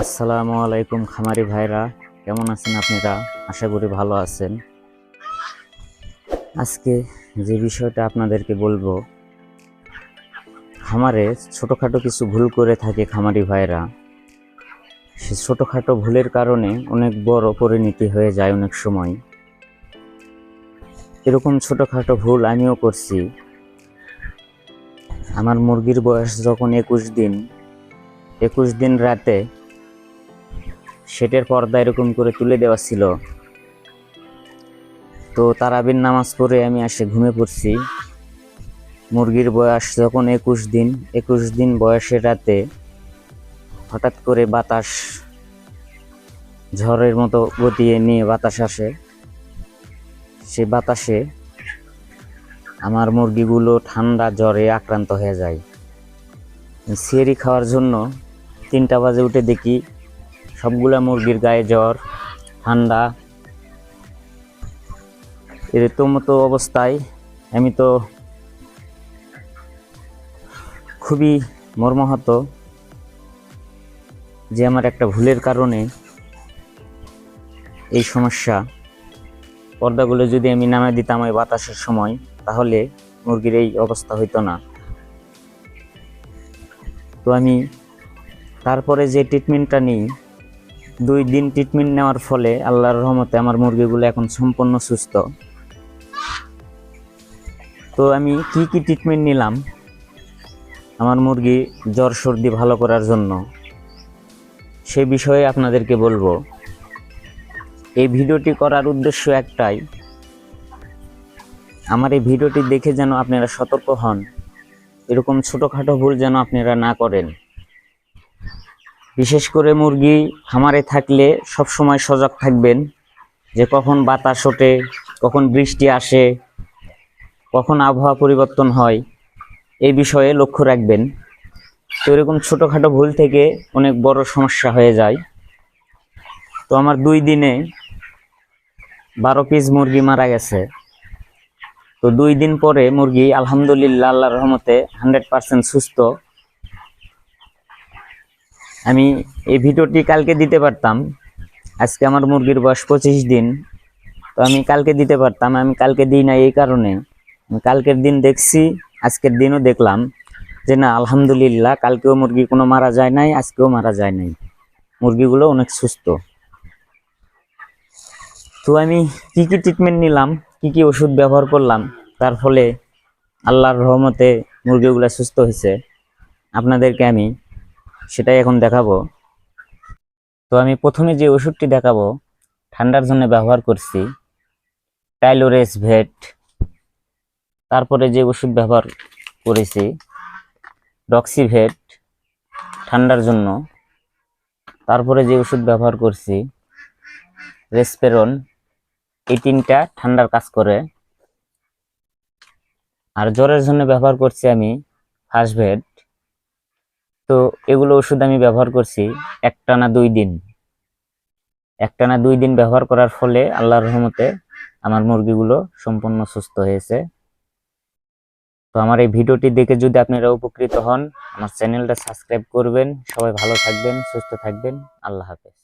আসসালামু আলাইকুম খামারি ভাইরা, কেমন আছেন আপনারা? আশা করি ভালো আছেন। আজকে যে বিষয়টা আপনাদেরকে বলবো, খামারে ছোটোখাটো কিছু ভুল করে থাকে খামারি ভাইরা। সে ছোটোখাটো ভুলের কারণে অনেক বড় পরিণতি হয়ে যায় অনেক সময়। এরকম ছোটোখাটো ভুল আমিও করছি। আমার মুরগির বয়স যখন 21 দিন রাতে শেডের পর্দা এরকম করে তুলে দেওয়া ছিল, তো তারাবির নামাজ পড়ে আমি এসে ঘুমিয়ে পড়ছি। মুরগির বয়স যখন 21 দিন বয়সের রাতে হঠাৎ করে বাতাস, ঝড়ের মতো গতি নিয়ে বাতাস আসে। সেই বাতাসে আমার মুরগিগুলো ঠান্ডা জ্বরে আক্রান্ত হয়ে যায়। সিয়েরি খাওয়ার জন্য 3টা বাজে উঠে দেখি সবগুলা মুরগির গায়ে জ্বর, ঠান্ডা। এরকম মতো অবস্থায় আমি তো খুবই মর্মাহত যে আমার একটা ভুলের কারণে এই সমস্যা। পর্দাগুলো যদি আমি নামিয়ে দিতাম ওই বাতাসের সময়, তাহলে মুরগির এই অবস্থা হইতো না। তো আমি তারপরে যে ট্রিটমেন্টটা নিই, 2 দিন ট্রিটমেন্ট নেওয়ার ফলে আল্লাহর রহমতে আমার মুরগিগুলো এখন সম্পূর্ণ সুস্থ। তো আমি কি ট্রিটমেন্ট নিলাম আমার মুরগি জ্বর সর্দি ভালো করার জন্য, সে বিষয়ে আপনাদেরকে বলবো। এই ভিডিওটি করার উদ্দেশ্য একটাই, আমার এই ভিডিওটি দেখে যেন আপনারা সতর্ক হন, এরকম ছোটোখাটো ভুল যেন আপনারা না করেন। বিশেষ করে মুরগি খামারে থাকলে সব সময় সজাগ থাকবেন যে কখন বাতাস ওঠে, কখন বৃষ্টি আসে, কখন আবহাওয়া পরিবর্তন হয়, এই বিষয়ে লক্ষ্য রাখবেন। তো এরকম ছোটোখাটো ভুল থেকে অনেক বড় সমস্যা হয়ে যায়। তো আমার 2 দিনে 12 পিস মুরগি মারা গেছে। তো 2 দিন পরে মুরগি আলহামদুলিল্লাহ আল্লাহর রহমতে 100% সুস্থ। আমি এই ভিডিওটি কালকে দিতে পারতাম, আজকে আমার মুরগির বয়স 25 দিন। তো আমি কালকে দিতে পারতাম, আমি কালকে দিই না। এই কারণে আমি কালকের দিন দেখছি, আজকের দিনও দেখলাম যে না, আলহামদুলিল্লাহ কালকেও মুরগি কোনো মারা যায় নাই, আজকেও মারা যায় নাই, মুরগিগুলো অনেক সুস্থ। তো আমি কি ট্রিটমেন্ট নিলাম, কি ওষুধ ব্যবহার করলাম, তার ফলে আল্লাহর রহমতে মুরগিগুলো সুস্থ হয়েছে, আপনাদেরকে আমি সেটাই এখন দেখাবো। তো আমি প্রথমে যে ওষুধটি দেখাবো ঠান্ডার জন্য ব্যবহার করছি টাইলোরেস ভেট। তারপরে যে ওষুধ ব্যবহার করেছি ডক্সিভেট ঠান্ডার জন্য। তারপরে যে ওষুধ ব্যবহার করছি রেসপেরন। এই 3টা ঠান্ডার কাজ করে। আর জ্বরের জন্য ব্যবহার করছি আমি ফাস্টভেট। তো এগুলো ওষুধ আমি ব্যবহার করছি একটানা 2 দিন ব্যবহার করার ফলে আল্লাহর রহমতে আমার মুরগিগুলো সম্পূর্ণ সুস্থ হয়েছে। তো আমার এই ভিডিওটি দেখে যদি আপনারা উপকৃত হন, আমার চ্যানেলটা সাবস্ক্রাইব করবেন। সবাই ভালো থাকবেন, সুস্থ থাকবেন। আল্লাহ হাফেজ।